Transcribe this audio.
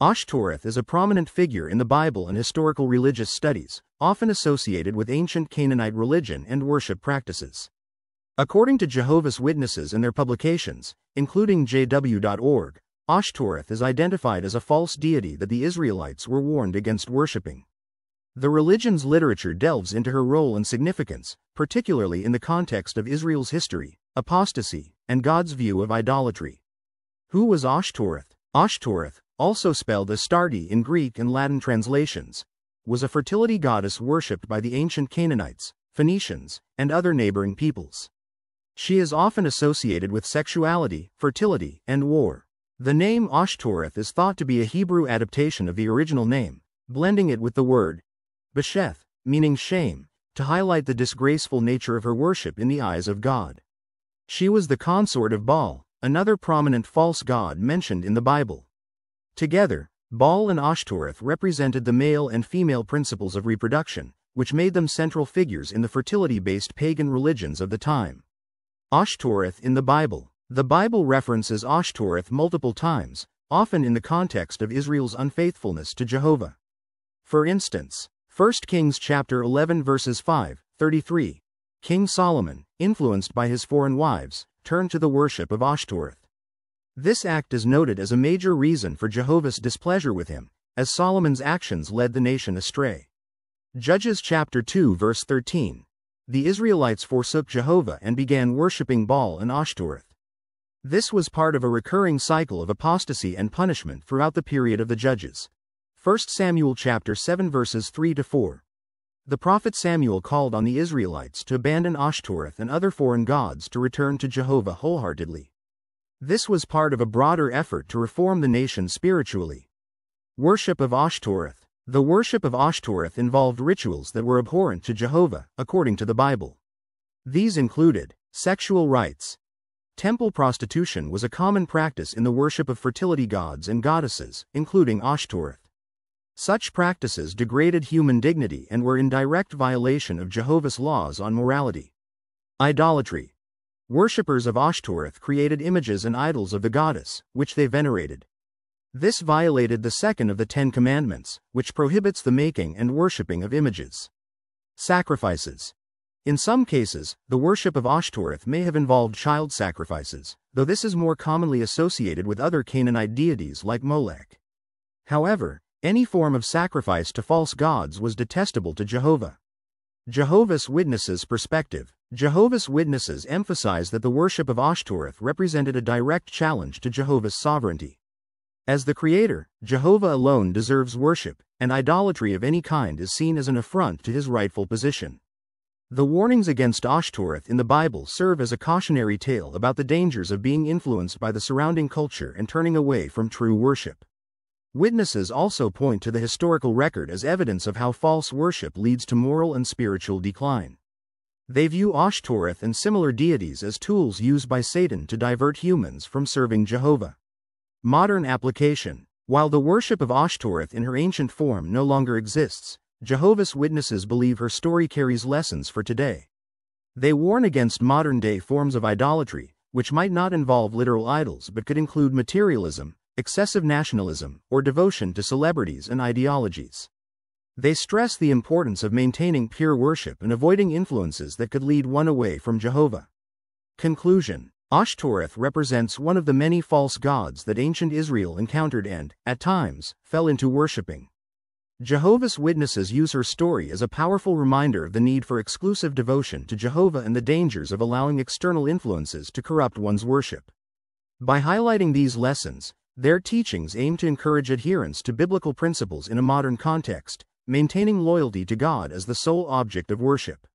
Ashtoreth is a prominent figure in the Bible and historical religious studies, often associated with ancient Canaanite religion and worship practices. According to Jehovah's Witnesses and their publications, including jw.org, Ashtoreth is identified as a false deity that the Israelites were warned against worshipping. The religion's literature delves into her role and significance, particularly in the context of Israel's history, apostasy, and God's view of idolatry. Who was Ashtoreth? Ashtoreth, also spelled Astarte in Greek and Latin translations, was a fertility goddess worshipped by the ancient Canaanites, Phoenicians, and other neighboring peoples. She is often associated with sexuality, fertility, and war. The name Ashtoreth is thought to be a Hebrew adaptation of the original name, blending it with the word bosheth, meaning shame, to highlight the disgraceful nature of her worship in the eyes of God. She was the consort of Baal, another prominent false god mentioned in the Bible. Together, Baal and Ashtoreth represented the male and female principles of reproduction, which made them central figures in the fertility-based pagan religions of the time. Ashtoreth in the Bible. The Bible references Ashtoreth multiple times, often in the context of Israel's unfaithfulness to Jehovah. For instance, 1 Kings chapter 11 verses 5-33, King Solomon, influenced by his foreign wives, turned to the worship of Ashtoreth. This act is noted as a major reason for Jehovah's displeasure with him, as Solomon's actions led the nation astray. Judges chapter 2 verse 13. The Israelites forsook Jehovah and began worshipping Baal and Ashtoreth. This was part of a recurring cycle of apostasy and punishment throughout the period of the Judges. 1 Samuel chapter 7 verses 3-4. The prophet Samuel called on the Israelites to abandon Ashtoreth and other foreign gods to return to Jehovah wholeheartedly. This was part of a broader effort to reform the nation spiritually. Worship of Ashtoreth. The worship of Ashtoreth involved rituals that were abhorrent to Jehovah, according to the Bible. These included sexual rites. Temple prostitution was a common practice in the worship of fertility gods and goddesses, including Ashtoreth. Such practices degraded human dignity and were in direct violation of Jehovah's laws on morality. Idolatry. Worshippers of Ashtoreth created images and idols of the goddess, which they venerated. This violated the second of the 10 Commandments, which prohibits the making and worshipping of images. Sacrifices. In some cases, the worship of Ashtoreth may have involved child sacrifices, though this is more commonly associated with other Canaanite deities like Molech. However, any form of sacrifice to false gods was detestable to Jehovah. Jehovah's Witnesses' perspective. Jehovah's Witnesses emphasize that the worship of Ashtoreth represented a direct challenge to Jehovah's sovereignty. As the Creator, Jehovah alone deserves worship, and idolatry of any kind is seen as an affront to his rightful position. The warnings against Ashtoreth in the Bible serve as a cautionary tale about the dangers of being influenced by the surrounding culture and turning away from true worship. Witnesses also point to the historical record as evidence of how false worship leads to moral and spiritual decline. They view Ashtoreth and similar deities as tools used by Satan to divert humans from serving Jehovah. Modern application. While the worship of Ashtoreth in her ancient form no longer exists, Jehovah's Witnesses believe her story carries lessons for today. They warn against modern-day forms of idolatry, which might not involve literal idols but could include materialism, excessive nationalism, or devotion to celebrities and ideologies. They stress the importance of maintaining pure worship and avoiding influences that could lead one away from Jehovah. Conclusion. Ashtoreth represents one of the many false gods that ancient Israel encountered and, at times, fell into worshipping. Jehovah's Witnesses use her story as a powerful reminder of the need for exclusive devotion to Jehovah and the dangers of allowing external influences to corrupt one's worship. By highlighting these lessons, their teachings aim to encourage adherence to biblical principles in a modern context, maintaining loyalty to God as the sole object of worship.